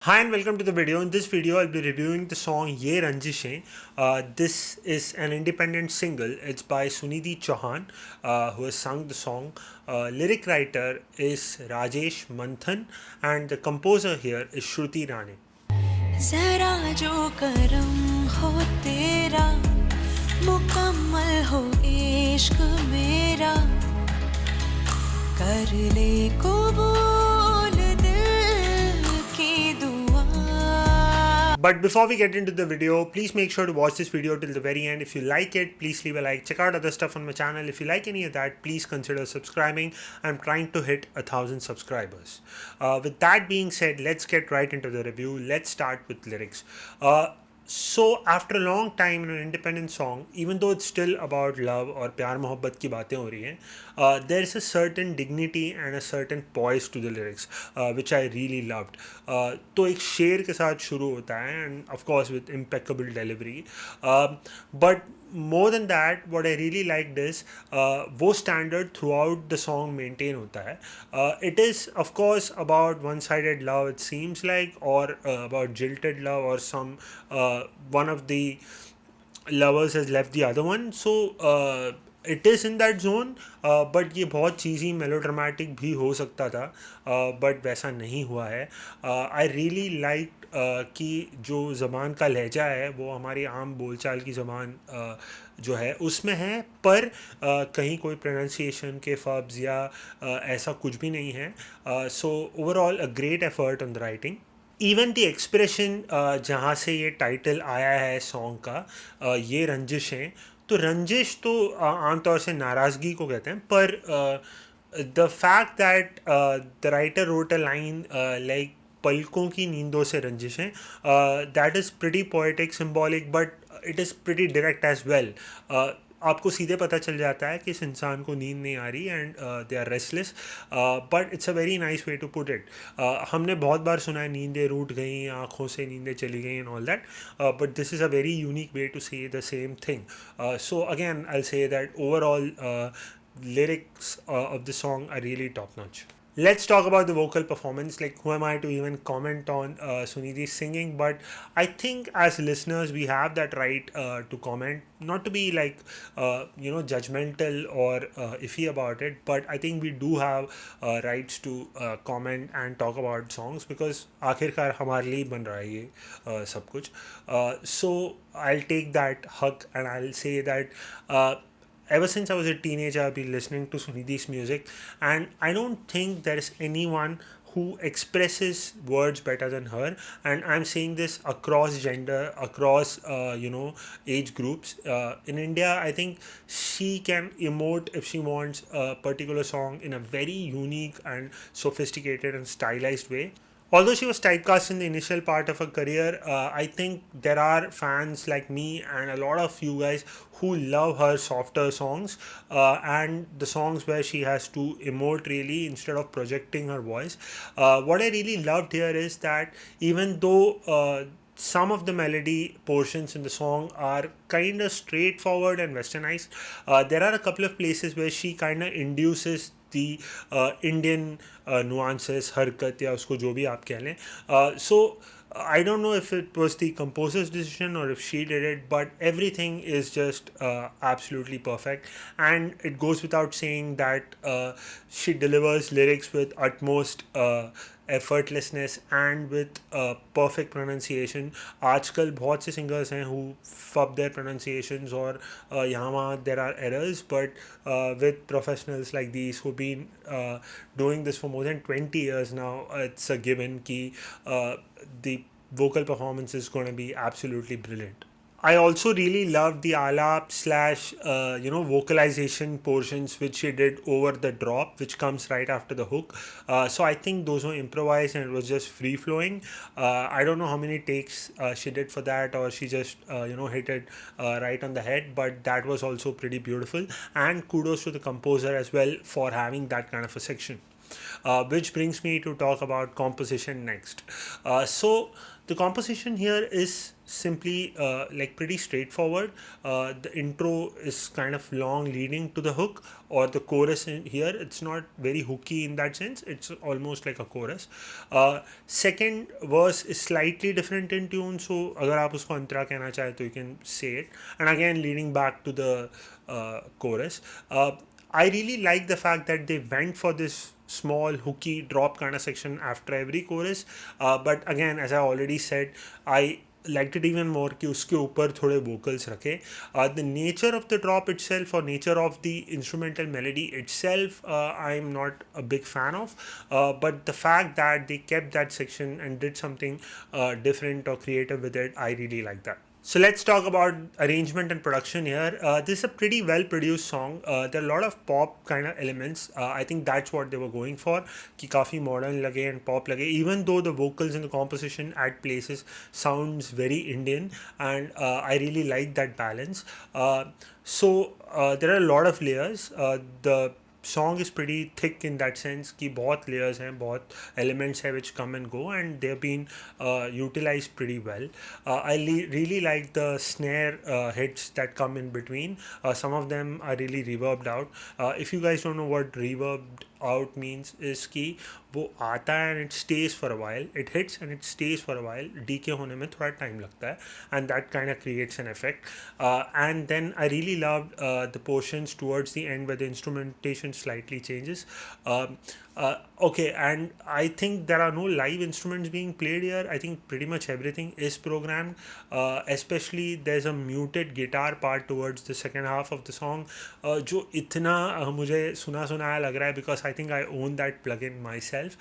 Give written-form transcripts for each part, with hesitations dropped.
Hi and welcome to the video. In this video, I'll be reviewing the song Ye Ranjishein. This is an independent single. It's by Sunidhi Chauhan, who has sung the song. Lyric writer is Rajesh Manthan, and the composer here is Shruti Rane. जरा जो करम हो तेरा मुकम्मल हो इश्क मेरा कर ले कबूल दिल की दुआ. But before we get into the video, please make sure to watch this video till the very end. If you like it, please leave a like. Check out other stuff on my channel. If you like any of that, please consider subscribing. I'm trying to hit 1,000 subscribers. With that being said, let's get right into the review. Let's start with lyrics. So after a long time in an independent song, even though it's still about love और प्यार मोहब्बत की बातें हो रही हैं, there is a certain dignity and a certain poise to the lyrics, which I really loved. तो एक शेर के साथ शुरू होता है and of course with impeccable delivery. But more than that, what I really liked is वो standard throughout the song maintain होता है. It is of course about one-sided love, it seems like, or about jilted love, or some one of the lovers has left the other one. So it is in that zone, but ये बहुत चीज़ी melodramatic भी हो सकता था, but वैसा नहीं हुआ है. I really liked कि जो ज़बान का लहजा है वो हमारी आम बोलचाल की ज़बान जो है उसमें है, पर कहीं कोई प्रोनाउंसिएशन के फब्स या ऐसा कुछ भी नहीं है. So overall a great effort on the writing. Even the expression जहाँ से ये टाइटल आया है सॉन्ग का, ये रंजिशें, तो रंजिश तो आमतौर से नाराज़गी को कहते हैं, पर the fact that the writer wrote a line like पलकों की नींदों से रंजिशें, that is pretty poetic, symbolic, but it is pretty direct as well. आपको सीधे पता चल जाता है कि इस इंसान को नींद नहीं आ रही and they are restless, but it's a very nice way to put it. हमने बहुत बार सुना है नींदें रूठ गई, आँखों से नींदें चली गई and all that, but this is a very unique way to say the same thing. So again, I'll say that overall lyrics of the song are really top notch. Let's talk about the vocal performance. Like, who am I to even comment on Sunidhi's singing? But I think as listeners, we have that right to comment, not to be like judgmental or iffy about it. But I think we do have rights to comment and talk about songs, because आखिरकार हमारे लिए बन रहा है ये सब कुछ. So I'll take that hug and I'll say that. Ever since I was a teenager, I've been listening to Sunidhi's music, and I don't think there is anyone who expresses words better than her. And I'm saying this across gender, across age groups. In India, I think she can emote if she wants a particular song in a very unique and sophisticated and stylized way. Although she was typecast in the initial part of her career, I think there are fans like me and a lot of you guys who love her softer songs, and the songs where she has to emote really instead of projecting her voice. What I really loved here is that even though some of the melody portions in the song are kind of straightforward and westernized, there are a couple of places where she kind of induces the Indian nuances, हरकत या उसको जो भी आप कह लें. So I don't know if it was the composer's decision or if she did it, but everything is just absolutely perfect. And it goes without saying that she delivers lyrics with utmost effortlessness and with perfect pronunciation. आजकल बहुत से singers हैं who fub their pronunciations, और यहाँ वहाँ there are errors, but with professionals like these who've been doing this for more than 20 years now, it's a given कि the vocal performance is going to be absolutely brilliant. I also really loved the alap slash vocalization portions which she did over the drop, which comes right after the hook. So I think those were improvised and it was just free flowing. I don't know how many takes she did for that, or she just hit it right on the head, but that was also pretty beautiful. And kudos to the composer as well for having that kind of a section. Which brings me to talk about composition next. So The composition here is simply like pretty straightforward. The intro is kind of long leading to the hook, or the chorus in here. It's not very hooky in that sense. It's almost like a chorus. Second verse is slightly different in tune, so अगर आप उसको अंतरा कहना चाहे तो you can say it. And again, leading back to the chorus. I really like the fact that they went for this small hooky drop kind of section after every chorus. But again, as I already said, I liked it even more कि उसके ऊपर थोड़े vocals रखे. The nature of the drop itself, or nature of the instrumental melody itself, I'm not a big fan of. But the fact that they kept that section and did something different or creative with it, I really like that. So let's talk about arrangement and production here. This is a pretty well produced song. There are a lot of pop kind of elements. I think that's what they were going for. कि काफ़ी modern लगे and pop लगे. Even though the vocals and the composition at places sounds very Indian, and I really like that balance. There are a lot of layers. The song is pretty thick in that sense कि बहुत layers हैं, बहुत elements हैं which come and go, and they've been utilized pretty well. I really like the snare hits that come in between. Some of them are really reverbed out. If you guys don't know what reverbed out means, is कि वो आता है and it stays for a while. It hits and it stays for a while. Decay होने में थोड़ा time लगता है, and that kind of creates an effect. And then I really loved the portions towards the end where the instrumentation slightly changes. Okay, and I think there are no live instruments being played here. I think pretty much everything is programmed. Especially there's a muted guitar part towards the second half of the song, जो इतना मुझे सुना सुनाया लग रहा है, because I think I own that plugin myself.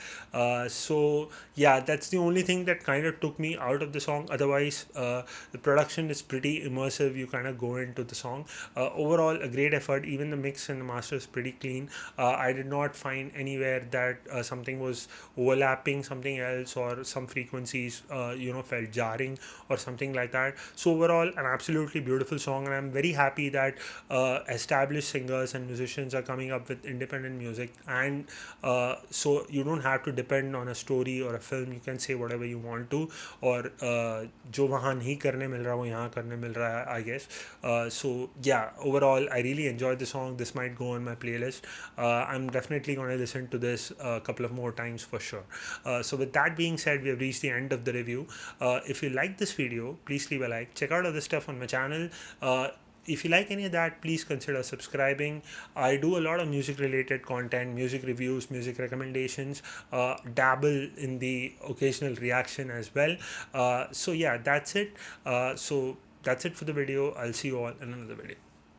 So yeah, that's the only thing that kind of took me out of the song. Otherwise, the production is pretty immersive. You kind of go into the song. Overall, a great effort. Even the mix and the master is pretty clean. I did not find anywhere that something was overlapping something else, or some frequencies felt jarring or something like that. So overall, an absolutely beautiful song, and I'm very happy that established singers and musicians are coming up with independent music. And so you don't have to depend on a story or a film. You can say whatever you want to, और जो वहाँ नहीं करने मिल रहा वो यहाँ करने मिल रहा है, I guess. So yeah, overall I really enjoyed the song. This might go on my playlist. I'm definitely going to listen to this a couple of more times for sure. So with that being said, we have reached the end of the review. If you like this video, please leave a like. Check out other stuff on my channel. If you like any of that, please consider subscribing. I do a lot of music related content, music reviews, music recommendations, dabble in the occasional reaction as well. So yeah, that's it. So that's it for the video. I'll see you all in another video.